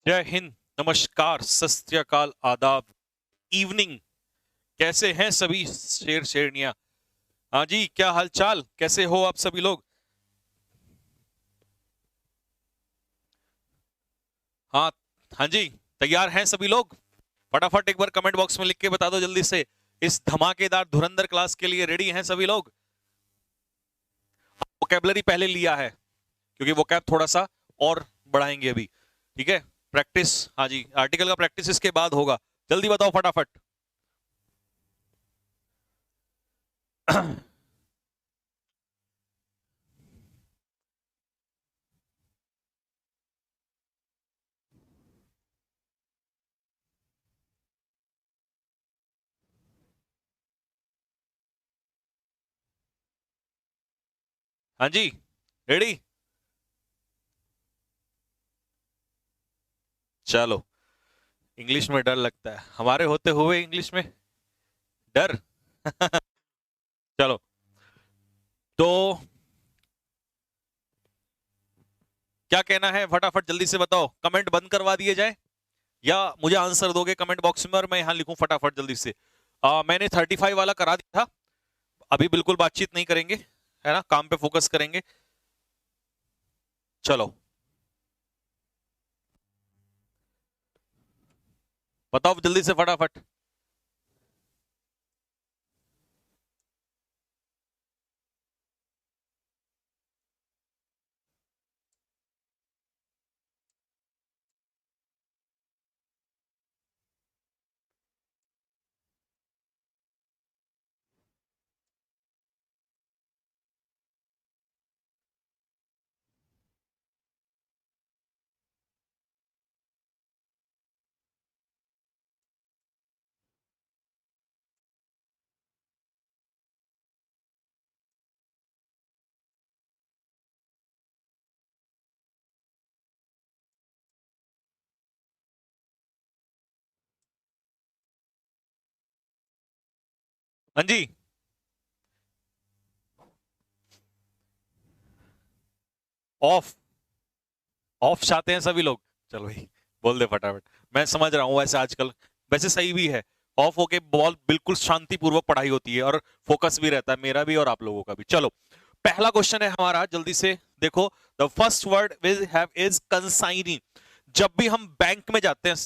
जय हिंद, नमस्कार, सत श्री अकाल, आदाब, इवनिंग। कैसे हैं सभी शेर शेरनिया? हाँ जी, क्या हाल चाल, कैसे हो आप सभी लोग? हाँ, हाँ जी, तैयार हैं सभी लोग? फटाफट एक बार कमेंट बॉक्स में लिख के बता दो जल्दी से। इस धमाकेदार धुरंधर क्लास के लिए रेडी हैं सभी लोग? वोकेबलरी पहले लिया है क्योंकि वोकैब थोड़ा सा और बढ़ाएंगे अभी। ठीक है, प्रैक्टिस, हाँ जी, आर्टिकल का प्रैक्टिस इसके बाद होगा। जल्दी बताओ फटाफट। हाँ जी, रेडी? चलो, इंग्लिश में डर लगता है हमारे होते हुए इंग्लिश में डर। चलो, तो क्या कहना है फटाफट जल्दी से बताओ। कमेंट बंद करवा दिए जाए या मुझे आंसर दोगे कमेंट बॉक्स में और मैं यहां लिखूं फटाफट जल्दी से? मैंने 35 वाला करा दिया था। अभी बिल्कुल बातचीत नहीं करेंगे, है ना, काम पे फोकस करेंगे। चलो, बताओ जल्दी से फटाफट। हाँ जी, ऑफ। ऑफ चाहते हैं सभी लोग? चलो भाई, बोल दे फटाफट। मैं समझ रहा हूं वैसे आजकल, वैसे सही भी है। ऑफ होके बॉल बिल्कुल शांतिपूर्वक पढ़ाई होती है और फोकस भी रहता है, मेरा भी और आप लोगों का भी। चलो, पहला क्वेश्चन है हमारा, जल्दी से देखो। The first word will have is consignee. जब भी हम बैंक में जाते हैं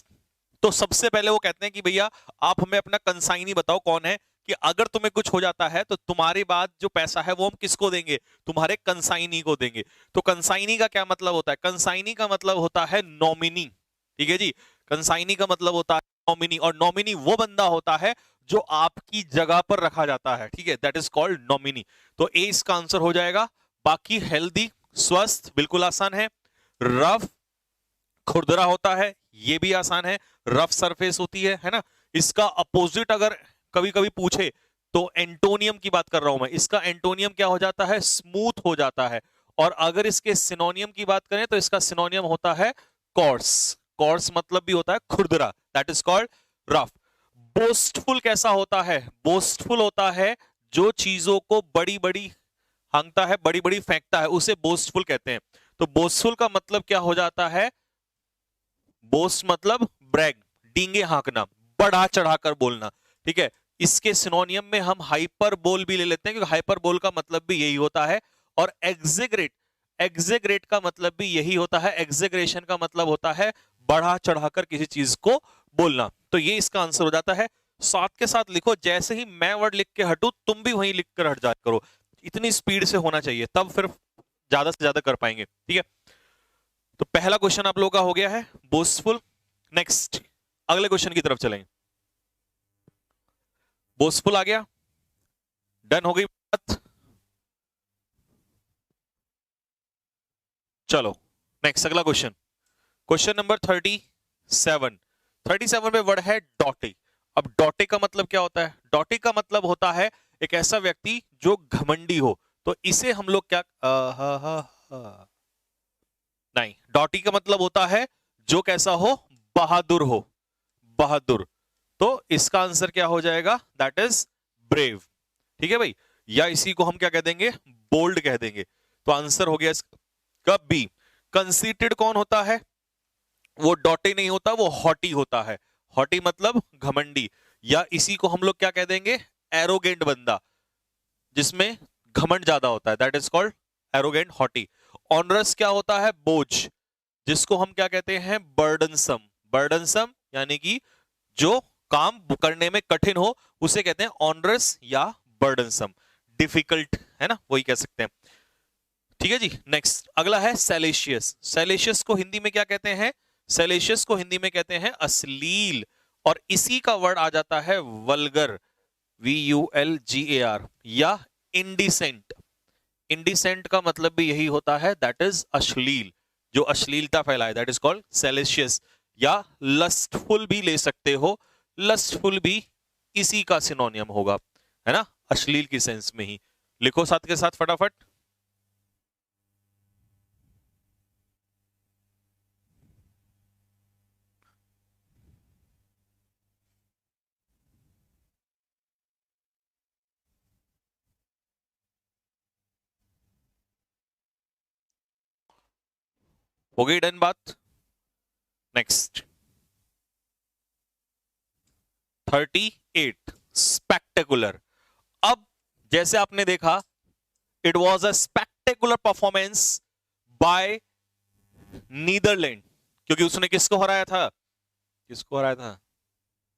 तो सबसे पहले वो कहते हैं कि भैया आप हमें अपना कंसाइनी बताओ, कौन है, कि अगर तुम्हें कुछ हो जाता है तो तुम्हारे बाद जो पैसा है वो हम किसको देंगे? तुम्हारे कंसाइनी को देंगे। तो कंसाइनी का क्या मतलब होता है? कंसाइनी का मतलब होता है नॉमिनी। ठीक है जी, कंसाइनी का मतलब होता है नॉमिनी, और नॉमिनी वो बंदा होता है जो आपकी जगह पर रखा जाता है। ठीक है, दैट इज कॉल्ड नॉमिनी। तो ए इसका आंसर हो जाएगा। बाकी हेल्दी, स्वस्थ, बिल्कुल आसान है। रफ, खुरदरा होता है, ये भी आसान है। रफ सरफेस होती है ना। इसका अपोजिट अगर कभी कभी पूछे तो एंटोनियम की बात कर रहा हूं मैं, इसका एंटोनियम क्या हो जाता है? स्मूथ हो जाता है। और अगर इसके सिनोनियम की बात करें तो इसका सिनोनियम होता है कॉर्स। कॉर्स मतलब भी होता है खुरदरा, that is called rough. Boastful कैसा होता है? बोस्टफुल होता है जो चीजों को बड़ी बड़ी हांगता है, बड़ी बड़ी फेंकता है, उसे बोस्टफुल कहते हैं। तो बोस्टफुल का मतलब क्या हो जाता है? बोस्ट मतलब ब्रैग, डींगे हाँकना, बढ़ा चढ़ाकर बोलना। ठीक है, इसके सिनोनियम में हम हाइपर बोल भी ले लेते हैं क्योंकि हाइपर बोल का मतलब भी यही होता है। और एग्जेग्रेट, एग्जेग्रेट का मतलब भी यही होता है। एग्जेग्रेशन का मतलब होता है बढ़ा चढ़ाकर किसी चीज को बोलना। तो ये इसका आंसर हो जाता है। साथ के साथ लिखो, जैसे ही मैं वर्ड लिख के हटूं तुम भी वहीं लिख कर हट जा करो। इतनी स्पीड से होना चाहिए, तब फिर ज्यादा से ज्यादा कर पाएंगे। ठीक है, तो पहला क्वेश्चन आप लोगों का हो गया है बोस्टफुल। नेक्स्ट, अगले क्वेश्चन की तरफ चलेंगे। बोस्टफुल आ गया, डन हो गई बात। चलो, नेक्स्ट अगला क्वेश्चन, क्वेश्चन नंबर 37। 37 पे वर्ड है डॉटे। अब डॉटे का मतलब क्या होता है? डॉटे का मतलब होता है एक ऐसा व्यक्ति जो घमंडी हो। तो इसे हम लोग क्या नहीं, डॉटी का मतलब होता है जो कैसा हो? बहादुर हो, बहादुर। तो इसका आंसर क्या हो जाएगा? That is brave. ठीक है भाई, या इसी को हम क्या कह देंगे? बोल्ड कह देंगे। तो आंसर हो गया इसका बी। कंसीटेड कौन होता है? वो डॉटी नहीं होता, वो हॉटी होता है। हॉटी मतलब घमंडी, या इसी को हम लोग क्या कह देंगे, एरोगेंट बंदा, जिसमें घमंड ज्यादा होता है, that is called arrogant haughty. Onerous क्या होता है, बोझ, जिसको हम क्या कहते हैं, बर्डनसम। बर्डनसम यानी कि जो काम करने में कठिन हो, उसे कहते हैं ऑनरस या बर्डनसम। डिफिकल्ट है ना, वही कह सकते हैं। ठीक है जी। नेक्स्ट अगला है सेलेशियस। सेलेशियस को हिंदी में क्या कहते हैं, सेलेशियस को हिंदी में कहते हैं अश्लील, और इसी का वर्ड आ जाता है वल्गर, VULGAR, या इंडिसेंट। इंडिसेंट का मतलब भी यही होता है, दैट इज अश्लील, जो अश्लीलता फैलाए, दैट इज कॉल्ड सेलेशियस। या लस्टफुल भी ले सकते हो, लस्टफुल भी इसी का सिनोनियम होगा, है ना, अश्लील की सेंस में ही। लिखो साथ के साथ फटाफट। हो गई डन बात। Next 38, spectacular. अब जैसे आपने देखा, it was a spectacular performance by Netherland, क्योंकि उसने किसको हराया था, किसको हराया था,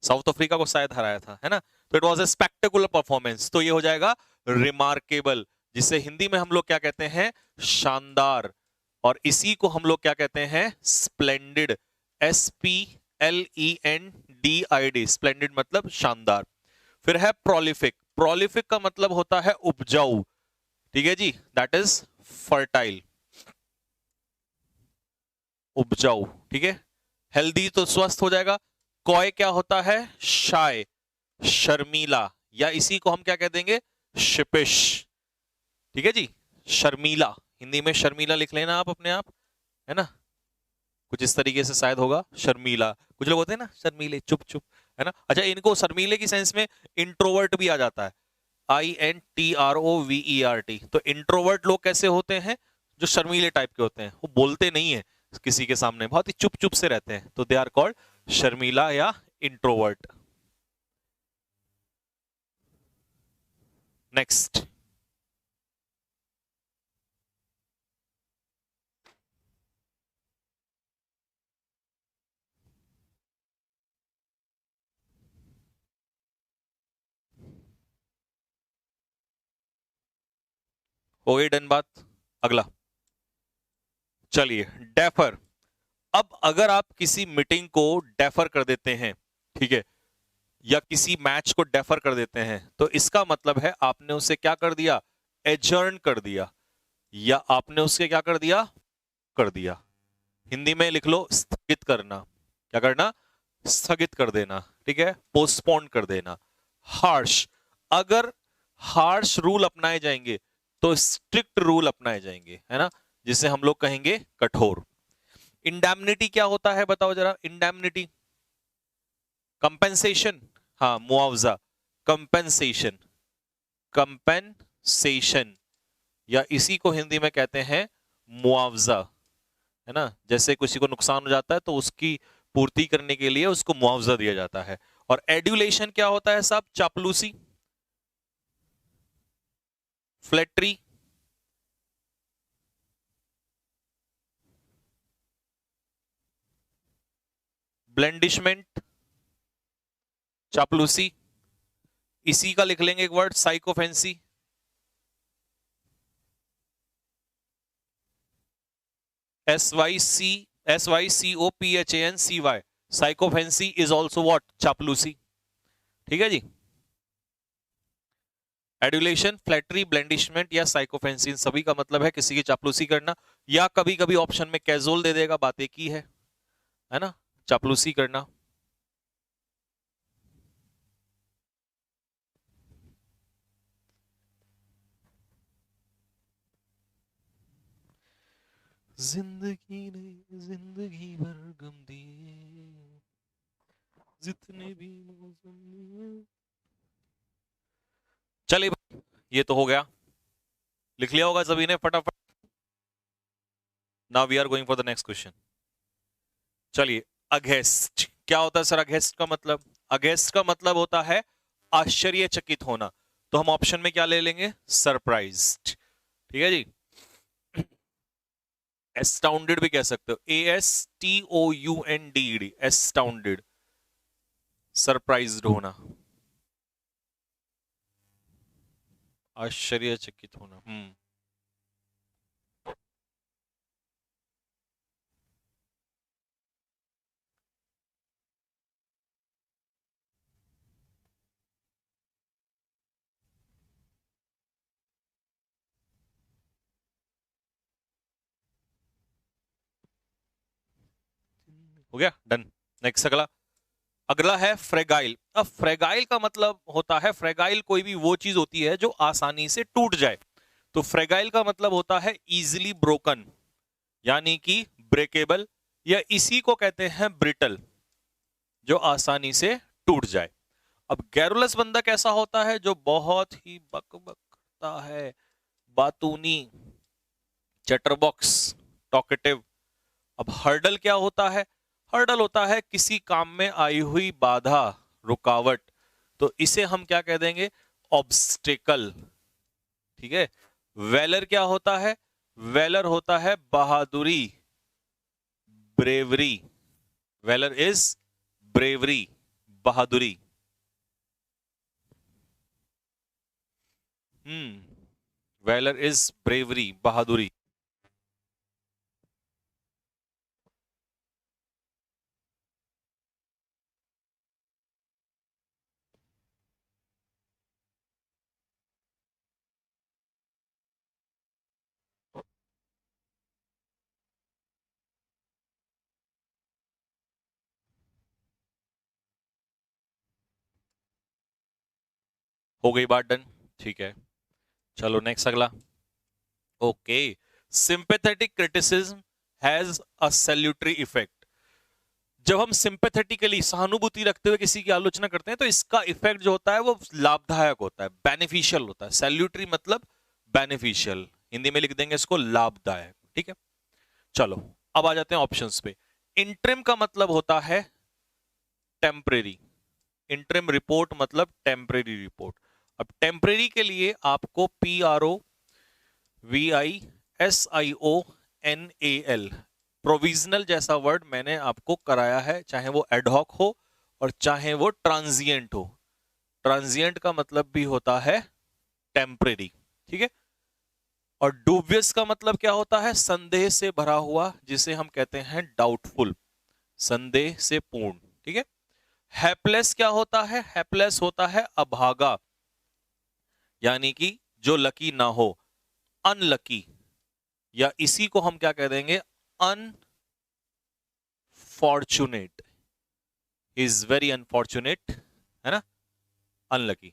साउथ अफ्रीका को शायद हराया था, है ना। तो it was a spectacular performance, तो ये हो जाएगा रिमार्केबल, जिसे हिंदी में हम लोग क्या कहते हैं, शानदार। और इसी को हम लोग क्या कहते हैं, स्प्लेंडिड, SPLENDID, स्प्लेंडिड मतलब शानदार। फिर है प्रोलिफिक। प्रोलिफिक का मतलब होता है उपजाऊ, ठीक है जी, दैट इज फर्टाइल, उपजाऊ, ठीक है। हेल्दी तो स्वस्थ हो जाएगा। कॉय क्या होता है, शाय, शर्मीला, या इसी को हम क्या कह देंगे, शिपिश, ठीक है जी, शर्मीला। हिंदी में शर्मीला लिख लेना आप अपने आप, है ना, कुछ इस तरीके से शायद होगा, शर्मीला। कुछ लोग होते हैं ना शर्मीले, चुप चुप, है ना। अच्छा, इनको शर्मीले की सेंस में इंट्रोवर्ट भी आ जाता है, INTROVERT। तो इंट्रोवर्ट लोग कैसे होते हैं, जो शर्मीले टाइप के होते हैं, वो बोलते नहीं है किसी के सामने, बहुत ही चुप चुप से रहते हैं, तो दे आर कॉल्ड शर्मीला या इंट्रोवर्ट। नेक्स्ट हो गई डन बात। अगला चलिए, डेफर। अब अगर आप किसी मीटिंग को डेफर कर देते हैं, ठीक है, या किसी मैच को डेफर कर देते हैं, तो इसका मतलब है आपने उसे क्या कर दिया, एजर्न कर दिया, या आपने उसके क्या कर दिया। हिंदी में लिख लो, स्थगित करना। क्या करना, स्थगित कर देना, ठीक है, पोस्टपोन कर देना। हार्श, अगर हार्श रूल अपनाए जाएंगे तो स्ट्रिक्ट रूल अपनाए जाएंगे, है ना, जिसे हम लोग कहेंगे कठोर। इंडैमनिटी क्या होता है, बताओ जरा, इंडैमनिटी, कंपेंसेशन, हाँ मुआवजा, कंपेंसेशन, कंपेंसेशन, या इसी को हिंदी में कहते हैं मुआवजा, है ना। जैसे किसी को नुकसान हो जाता है तो उसकी पूर्ति करने के लिए उसको मुआवजा दिया जाता है। और एड्यूलेशन क्या होता है साहब, चापलूसी, फ्लैटरी, ब्लेंडिशमेंट, चापलूसी, इसी का लिख लेंगे एक word, sycophancy. SYCOPHANCY, sycophancy is also what, चापलूसी, ठीक है जी। एडुलेशन, फ्लैटरी, ब्लेंडिशमेंट या साइकोफेंसी, सभी का मतलब है किसी की चापलूसी करना, या कभी कभी ऑप्शन में कैजुअल दे देगा, बात एक ही है ना, चापलूसी करना। जिंदगी ने जिंदगी भर गम दिए, जितने भी मौसम। चलिए भाई, ये तो हो गया, लिख लिया होगा सभी ने फटाफट। Now we are going for the next question. चलिए, अगेस्ट क्या होता है सर? अगेस्ट का मतलब, अगेस्ट का मतलब होता है आश्चर्यचकित होना। तो हम ऑप्शन में क्या ले लेंगे? सरप्राइज्ड। ठीक है जी। एस्टाउंडेड भी कह सकते हो, ASTOUNDED, एस्टाउंडेड, सरप्राइज्ड होना, आश्चर्यचकित होना। हो गया, डन। नेक्स्ट अगला, अगला है फ्रेगाइल। अब फ्रेगाइल का मतलब होता है, फ्रेगाइल कोई भी वो चीज होती है जो आसानी से टूट जाए। तो फ्रेगाइल का मतलब होता है इजीली ब्रोकन, यानी कि ब्रेकेबल, या इसी को कहते हैं ब्रिटल, जो आसानी से टूट जाए। अब गैरुलस बंदा कैसा होता है? जो बहुत ही बक बक करता है, बातूनी, चैटरबॉक्स, टॉकेटिव। अब हर्डल क्या होता है? हर्डल होता है किसी काम में आई हुई बाधा, रुकावट। तो इसे हम क्या कह देंगे? ऑब्स्टेकल। ठीक है। वेलर क्या होता है? वेलर होता है बहादुरी, ब्रेवरी। वेलर इज ब्रेवरी, बहादुरी। वेलर इज ब्रेवरी, बहादुरी। हो गई बात डन। ठीक है, चलो नेक्स्ट अगला। Okay, sympathetic criticism has a salutary effect. जब हम सिंपैथेटिकली, सहानुभूति रखते हुए किसी की आलोचना करते हैं, तो इसका इफेक्ट जो होता है वो लाभदायक होता है, बेनिफिशियल होता है। सैल्यूटरी मतलब बेनिफिशियल, हिंदी में लिख देंगे इसको लाभदायक। ठीक है, चलो अब आ जाते हैं ऑप्शंस पे। इंटरिम का मतलब होता है टेम्परेरी, इंटरिम रिपोर्ट मतलब टेम्परेरी रिपोर्ट। अब टेम्परेरी के लिए आपको PROVISIONAL, प्रोविजनल जैसा वर्ड मैंने आपको कराया है, चाहे वो एडहॉक हो और चाहे वो ट्रांजिएंट हो। ट्रांजिएंट का मतलब भी होता है टेम्परेरी। ठीक है। और डूबियस का मतलब क्या होता है? संदेह से भरा हुआ, जिसे हम कहते हैं डाउटफुल, संदेह से पूर्ण। ठीक है। हैपलेस क्या होता है? हैपलेस होता है अभागा, यानी कि जो लकी ना हो, अनलकी, या इसी को हम क्या कह देंगे? अनफॉर्चुनेट, इज वेरी अनफॉर्चुनेट, है ना, अनलकी।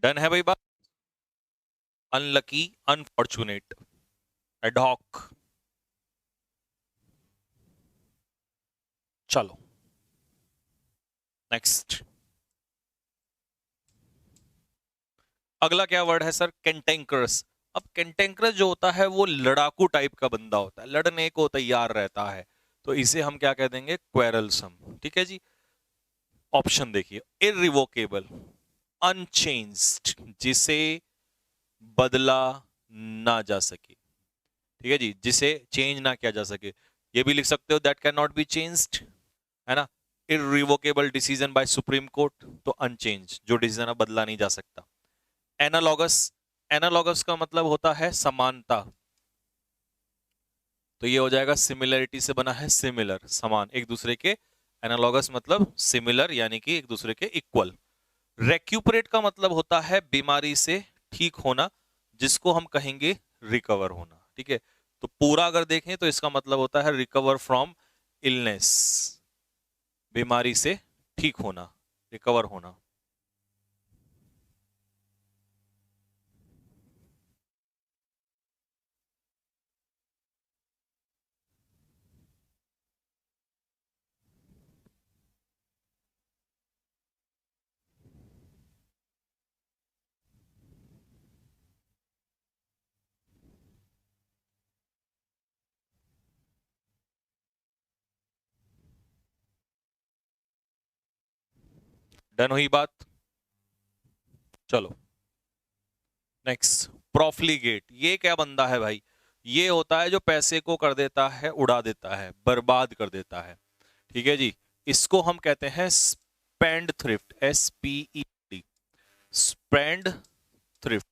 डन है भाई बात। Unlucky, unfortunate, ad hoc. चलो नेक्स्ट, अगला क्या वर्ड है सर? कैंटेंक्रस। अब कैंटेंक्रस जो होता है वो लड़ाकू टाइप का बंदा होता है, लड़ने को तैयार रहता है। तो इसे हम क्या कह देंगे? क्वेरलसम। ठीक है जी। ऑप्शन देखिए, इरिवोकेबल, अनचेंज्ड, जिसे बदला ना जा सके। ठीक है जी, जिसे चेंज ना किया जा सके। ये भी लिख सकते हो, that can not be changed, है ना। Irrevocable decision by supreme court, तो अनचेंज, जो डिसीजन अब बदला नहीं जा सकता। एनालॉगस, एनालॉगस का मतलब होता है समानता। तो ये हो जाएगा सिमिलरिटी से बना है, सिमिलर, समान, एक दूसरे के। एनालॉगस मतलब सिमिलर, यानी कि एक दूसरे के इक्वल। रेक्यूपरेट का मतलब होता है बीमारी से ठीक होना, जिसको हम कहेंगे रिकवर होना। ठीक है। तो पूरा अगर देखें तो इसका मतलब होता है रिकवर फ्रॉम इलनेस। बीमारी से ठीक होना, रिकवर होना। डन हुई बात। चलो नेक्स्ट, प्रॉफ्लीगेट। ये क्या बंदा है भाई? ये होता है जो पैसे को कर देता है, उड़ा देता है, बर्बाद कर देता है। ठीक है जी। इसको हम कहते हैं spend thrift, SPED, spend thrift.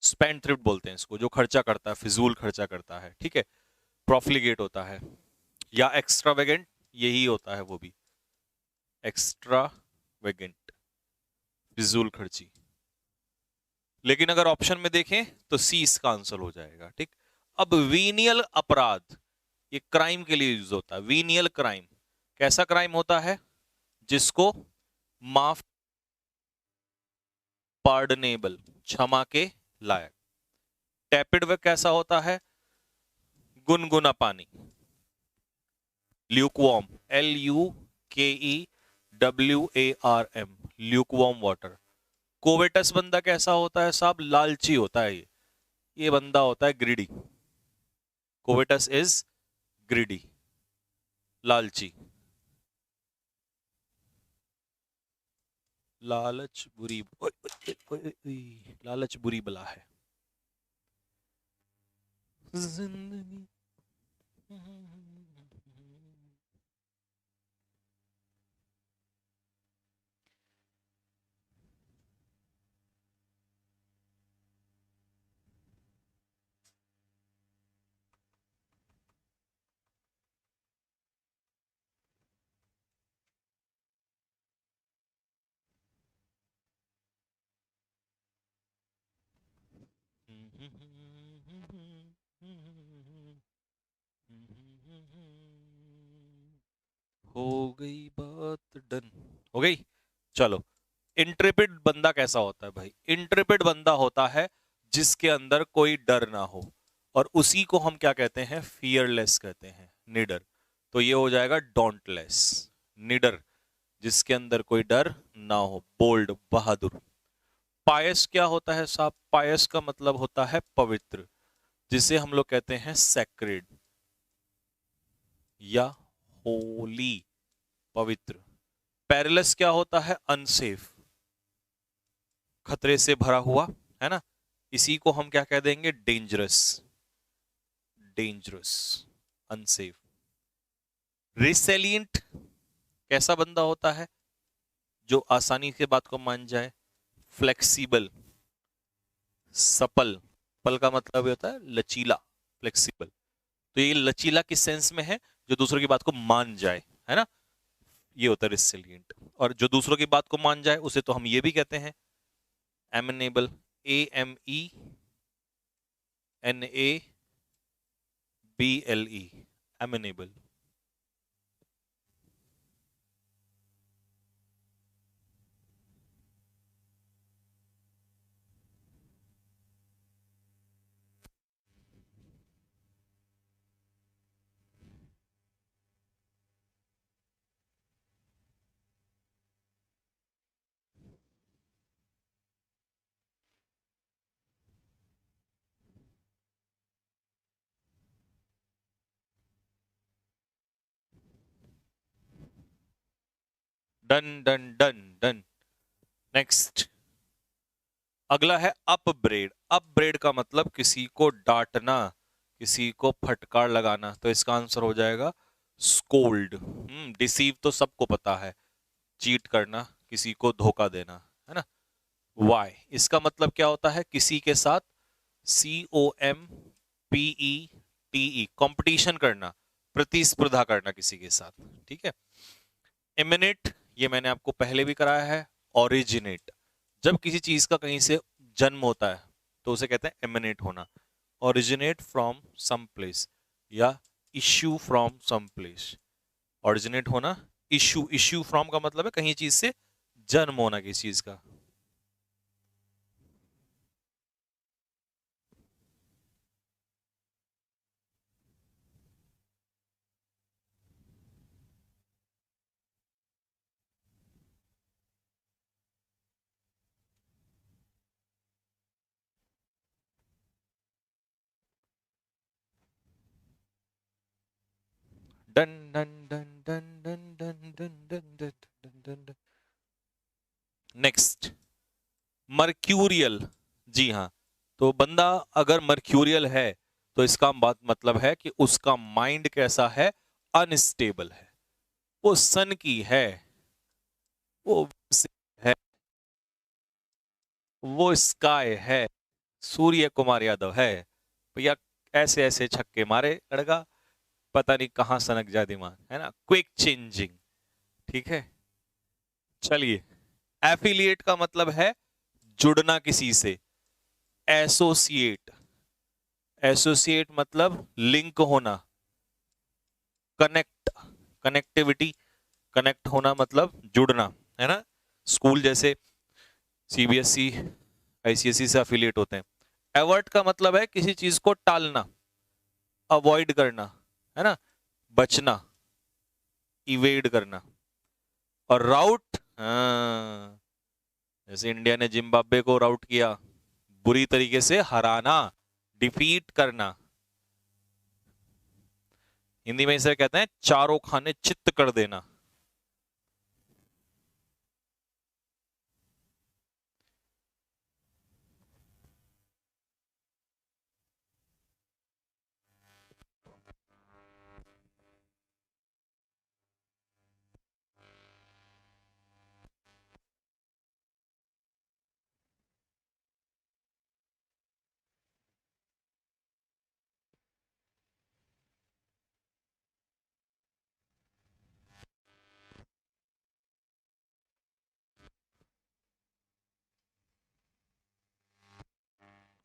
Spend thrift बोलते हैं इसको, जो खर्चा करता है, फिजूल खर्चा करता है। ठीक है, प्रॉफ्लीगेट होता है। या एक्स्ट्रावेगेंट, यही होता है वो भी, एक्स्ट्रावेगेंट, फिजूल खर्ची। लेकिन अगर ऑप्शन में देखें तो सी इसका आंसर हो जाएगा। ठीक। अब वीनियल अपराध, ये क्राइम के लिए यूज होता है। वीनियल क्राइम कैसा क्राइम होता है? जिसको माफ, पार्डनेबल, क्षमा के लायक। टैपिड वे कैसा होता है? गुनगुना पानी, ल्यूकवार्म, LUKEWARM, ल्यूकवार्म वाटर। कोवेटस बंदा कैसा होता है साहब? लालची होता है ये बंदा होता है ग्रीडी। कोवेटस इज ग्रीडी, लालची। लालच बुरी, ओए, ओए, ओए, ओए, लालच बुरी बला है जिंदगी। हो गई बात डन, हो गई। चलो, इंट्रेपिड बंदा कैसा होता है भाई? इंट्रेपिड बंदा होता है जिसके अंदर कोई डर ना हो, और उसी को हम क्या कहते हैं? फियरलेस कहते हैं, निडर। तो ये हो जाएगा डोंटलेस, निडर, जिसके अंदर कोई डर ना हो, बोल्ड, बहादुर। पायस क्या होता है साहब? पायस का मतलब होता है पवित्र, जिसे हम लोग कहते हैं सैक्रेड या होली, पवित्र। पेरिलस क्या होता है? अनसेफ, खतरे से भरा हुआ, है ना? इसी को हम क्या कह देंगे? Dangerous, dangerous, unsafe. रिसेलिएंट कैसा बंदा होता है? जो आसानी से बात को मान जाए। फ्लेक्सिबल, सपल, पल का मतलब होता है लचीला, फ्लेक्सिबल। तो ये लचीला किस सेंस में है? जो दूसरों की बात को मान जाए, है ना? ये होता है रिसिलिएंट। और जो दूसरों की बात को मान जाए उसे तो हम ये भी कहते हैं एमेनेबल, AMENABLE, एमेनेबल। Done done done done. Next, अगला है अपब्रेड। अपब्रेड का मतलब किसी को डांटना, किसी को फटकार लगाना। तो इसका आंसर हो जाएगा स्कोल्ड। डिसीव तो सबको पता है, चीट करना, किसी को धोखा देना, है ना? वाई, इसका मतलब क्या होता है? किसी के साथ, COMPETE, कंपटीशन करना, प्रतिस्पर्धा करना किसी के साथ। ठीक है। इमिनेट, ये मैंने आपको पहले भी कराया है। ओरिजिनेट, जब किसी चीज का कहीं से जन्म होता है तो उसे कहते हैं इमिनेट होना। ओरिजिनेट फ्रॉम सम प्लेस या issue from some place, originate होना इश्यू, इश्यू फ्रॉम का मतलब है कहीं चीज से जन्म होना किसी चीज का। Done done done done done done done done done done done. Next, mercurial. जी हाँ, तो बंदा अगर मर्क्यूरियल है तो इसका बात मतलब है कि उसका माइंड कैसा है, अनस्टेबल है। वो सन की है, वो है, वो स्काई है, सूर्य कुमार यादव है भैया। ऐसे ऐसे छक्के मारे लड़का, पता नहीं कहां सनक जाए दिमाग, है ना, क्विक चेंजिंग। ठीक है, चलिए। एफिलिएट का मतलब है जुड़ना किसी से। एसोसिएट, एसोसिएट मतलब लिंक होना। कनेक्ट, कनेक्टिविटी, कनेक्ट होना मतलब जुड़ना, है ना। स्कूल जैसे सीबीएसई आईसीएसई से अफिलिएट होते हैं। एवर्ट का मतलब है किसी चीज को टालना, अवॉइड करना, है ना, बचना, इवेड करना। और राउट, हाँ, जैसे इंडिया ने जिम्बाब्वे को राउट किया, बुरी तरीके से हराना, डिफीट करना। हिंदी में इसे कहते हैं चारों खाने चित्त कर देना।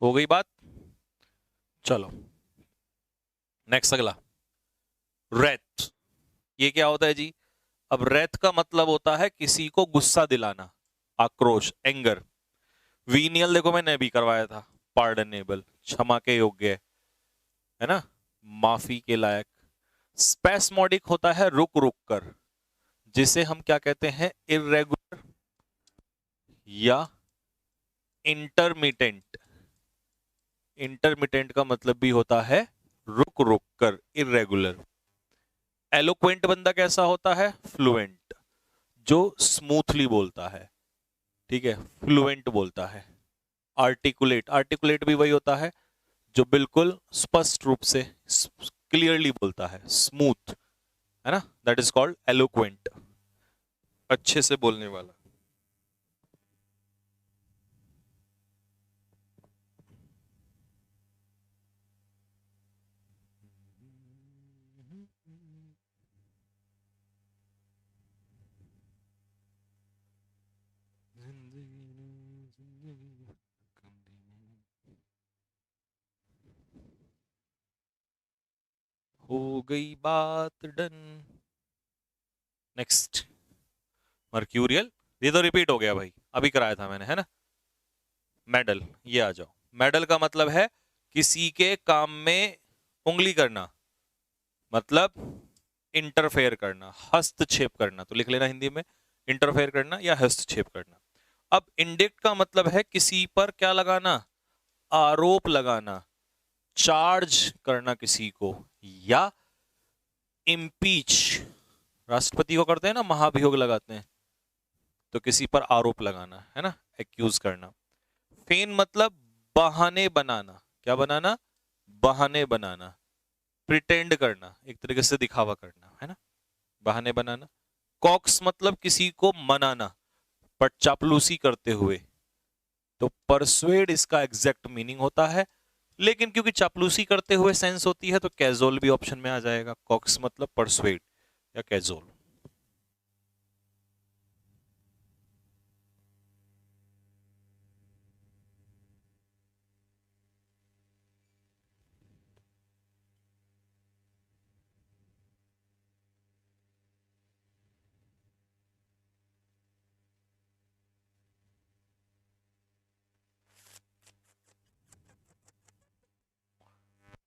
हो गई बात। चलो नेक्स्ट, अगला, रेथ। ये क्या होता है जी? अब रेथ का मतलब होता है किसी को गुस्सा दिलाना, आक्रोश, एंगर। वीनियल देखो मैंने भी करवाया था, पार्डनेबल, क्षमा के योग्य, है ना, माफी के लायक। स्पेस्मोडिक होता है रुक रुक कर, जिसे हम क्या कहते हैं, इरेगुलर या इंटरमिटेंट। इंटरमिटेंट का मतलब भी होता है रुक रुक कर, इरेगुलर। एलोक्वेंट बंदा कैसा होता है? फ्लुएंट, जो स्मूथली बोलता है, ठीक है, फ्लुएंट बोलता है। आर्टिकुलेट, आर्टिकुलेट भी वही होता है जो बिल्कुल स्पष्ट रूप से, क्लियरली बोलता है, स्मूथ, है ना, दैट इज कॉल्ड एलोक्वेंट, अच्छे से बोलने वाला। हो गई बात डन। Next, mercurial. ये तो रिपीट हो गया भाई, अभी कराया था मैंने, है ना। मेडल, ये आ जाओ। मेडल का मतलब है किसी के काम में उंगली करना, मतलब इंटरफेयर करना, हस्तक्षेप करना, तो लिख लेना हिंदी में, इंटरफेयर करना या हस्तक्षेप करना। अब इंडिक्ट का मतलब है किसी पर क्या लगाना, आरोप लगाना, चार्ज करना किसी को, या इम्पीच, राष्ट्रपति को करते हैं ना, महाभियोग लगाते हैं, तो किसी पर आरोप लगाना, है ना, एक्यूज करना। फेन मतलब बहाने बनाना, क्या बनाना, बहाने बनाना, प्रिटेंड करना, एक तरीके से दिखावा करना, है ना, बहाने बनाना। कॉक्स मतलब किसी को मनाना, पर चापलूसी करते हुए, तो परसुएड इसका एग्जैक्ट मीनिंग होता है, लेकिन क्योंकि चापलूसी करते हुए सेंस होती है तो कैजोल भी ऑप्शन में आ जाएगा। कॉक्स मतलब परसुएड या कैजोल।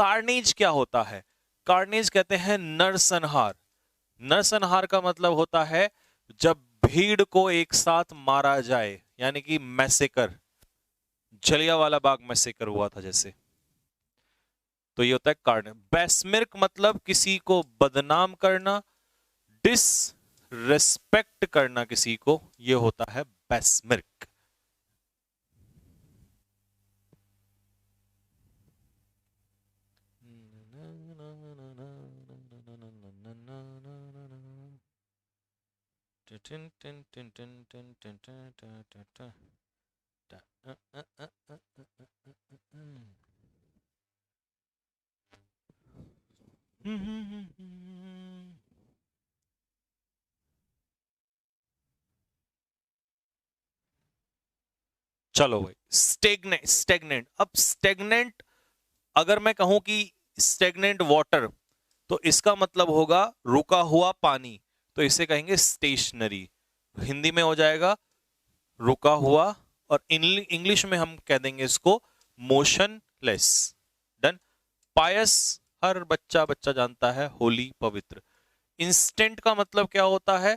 कार्नेज क्या होता है? कार्नेज कहते हैं नरसंहार। नरसंहार का मतलब होता है जब भीड़ को एक साथ मारा जाए, यानी कि मैसेकर, जलियांवाला बाग मैसेकर हुआ था जैसे, तो ये होता है कार्नेज। बेस्मिर्क मतलब किसी को बदनाम करना, डिस रिस्पेक्ट करना किसी को, ये होता है बेस्मिर्क। चलो भाई, स्टेगनेंट। स्टेगनेंट, अब स्टेगनेंट अगर मैं कहूं कि स्टेगनेंट वाटर, तो इसका मतलब होगा रुका हुआ पानी, तो इसे कहेंगे स्टेशनरी। हिंदी में हो जाएगा रुका हुआ, और इंग्लिश में हम कह देंगे इसको मोशनलेस। डन। पायस, हर बच्चा बच्चा जानता है, होली, पवित्र। इंस्टेंट का मतलब क्या होता है?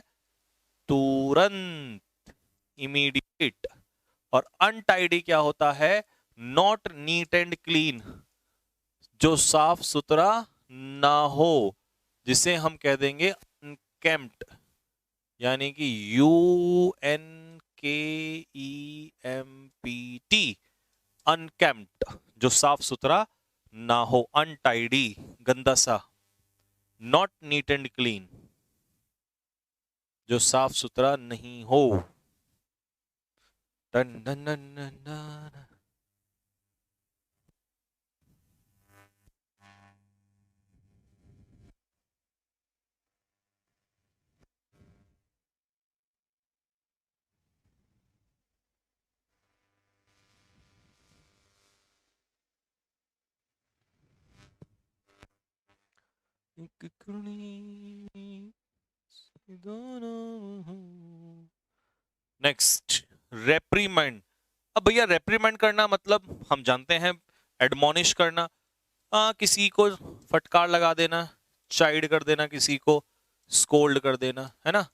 तुरंत, इमीडिएट। और अनटाइडी क्या होता है? नॉट नीट एंड क्लीन, जो साफ सुथरा ना हो, जिसे हम कह देंगे अनकेम्प्ट, यानी कि UNKEMPT, अनकेम्प्ट, जो साफ सुथरा ना हो, अनटाइडी, गंदा सा। नॉट नीट एंड क्लीन, जो साफ सुथरा नहीं हो। Done done done done done. एक कुड़ी नेक्स्ट, रेप्रीमेंड। अब भैया रेप्रीमेंड करना मतलब हम जानते हैं एडमोनिश करना, किसी को फटकार लगा देना, चाइड कर देना किसी को, स्कोल्ड कर देना, है ना।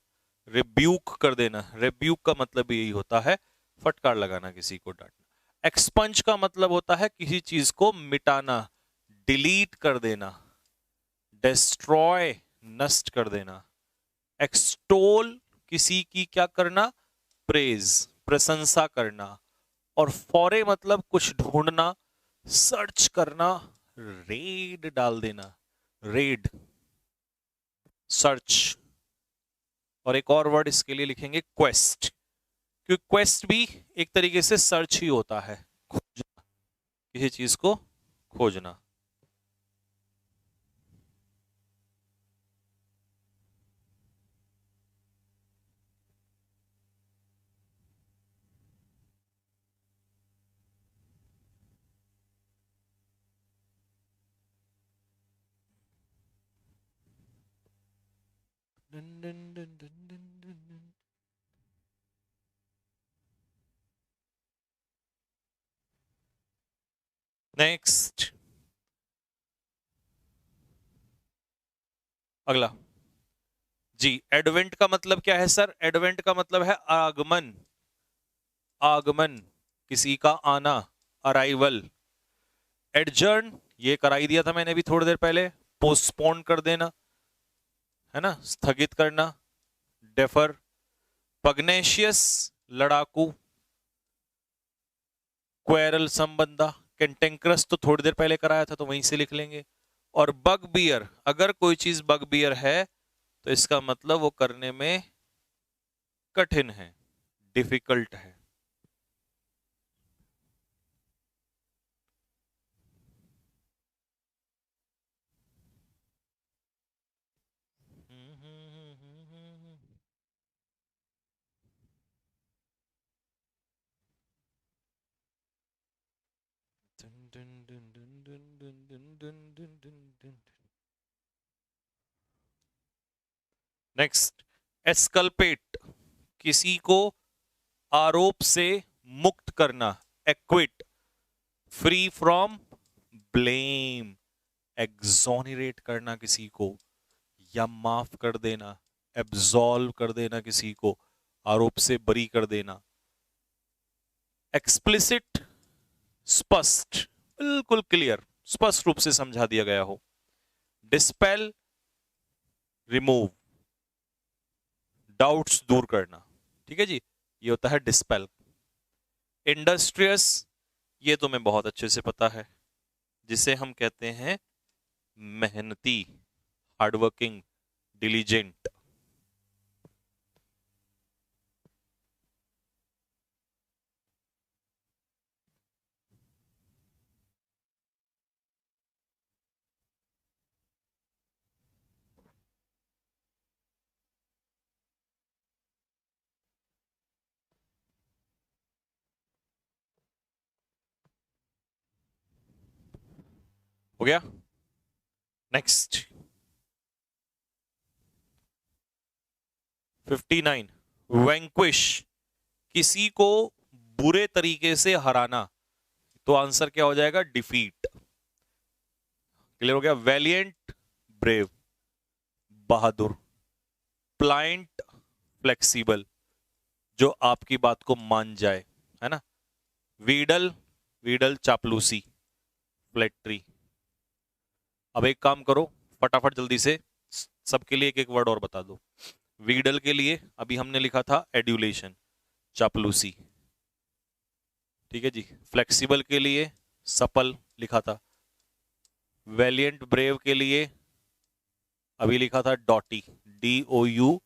रिब्यूक कर देना, रिब्यूक का मतलब भी यही होता है, फटकार लगाना, किसी को डांटना। एक्सपंज का मतलब होता है किसी चीज को मिटाना, डिलीट कर देना, डिस्ट्रॉय, नष्ट कर देना। एक्सटोल, किसी की क्या करना? प्रेज, प्रशंसा करना। और फॉरे मतलब कुछ ढूंढना, सर्च करना, रेड डाल देना, रेड, सर्च। और एक और वर्ड इसके लिए लिखेंगे क्वेस्ट, क्योंकि क्वेस्ट भी एक तरीके से सर्च ही होता है, खोजना, किसी चीज को खोजना। नेक्स्ट, अगला जी, एडवेंट का मतलब क्या है सर? एडवेंट का मतलब है आगमन, आगमन, किसी का आना, अराइवल। एडजर्न, ये कराई दिया था मैंने भी थोड़ी देर पहले, पोस्टपोन कर देना, है ना, स्थगित करना, डेफर। पग्नेशियस, लड़ाकू, क्वेरल संबंधा। कैंटेंक्रस तो थोड़ी देर पहले कराया था, तो वहीं से लिख लेंगे। और बग बियर, अगर कोई चीज बग बियर है तो इसका मतलब वो करने में कठिन है, डिफिकल्ट है। नेक्स्ट, एस्कल्पेट, किसी को आरोप से मुक्त करना, equity, free from blame, exonerate करना किसी को, या माफ कर देना, एब्सॉल्व कर देना किसी को, आरोप से बरी कर देना। एक्सप्लिसिट, स्पष्ट, बिल्कुल क्लियर, स्पष्ट रूप से समझा दिया गया हो। डिस्पेल, रिमूव, डाउट्स दूर करना, ठीक है जी, ये होता है डिस्पेल। इंडस्ट्रियस, ये तुम्हें बहुत अच्छे से पता है, जिसे हम कहते हैं मेहनती, हार्डवर्किंग, डिलीजेंट। हो गया? नेक्स्ट 59, वैंक्विश, किसी को बुरे तरीके से हराना, तो आंसर क्या हो जाएगा? डिफीट। क्लियर हो गया? वैलिएंट, ब्रेव, बहादुर। प्लाइंट, फ्लेक्सिबल, जो आपकी बात को मान जाए, है ना। वीडल, वीडल चापलूसी, फ्लैटरी। अब एक काम करो, फटाफट जल्दी से सबके लिए एक एक वर्ड और बता दो। वीडल के लिए अभी हमने लिखा था एड्यूलेशन, चापलूसी, ठीक है जी। फ्लेक्सिबल के लिए सपल लिखा था। वैलिएंट ब्रेव के लिए अभी लिखा था डॉटी, DOUGHTY,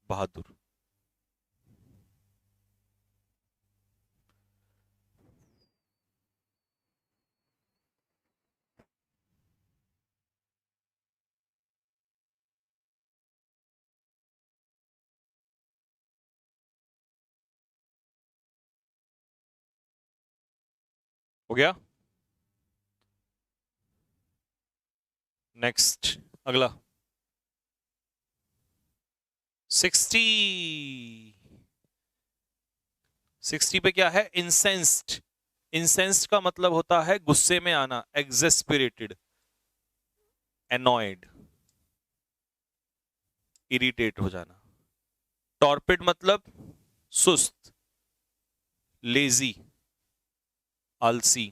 बहादुर। हो गया? नेक्स्ट, अगला 60। 60 पे क्या है? इंसेंस्ड। इंसेंस्ड का मतलब होता है गुस्से में आना, एक्सेस्पिरेटेड, एनॉयड, इरिटेट हो जाना। टॉर्पिड मतलब सुस्त, लेजी, आलसी।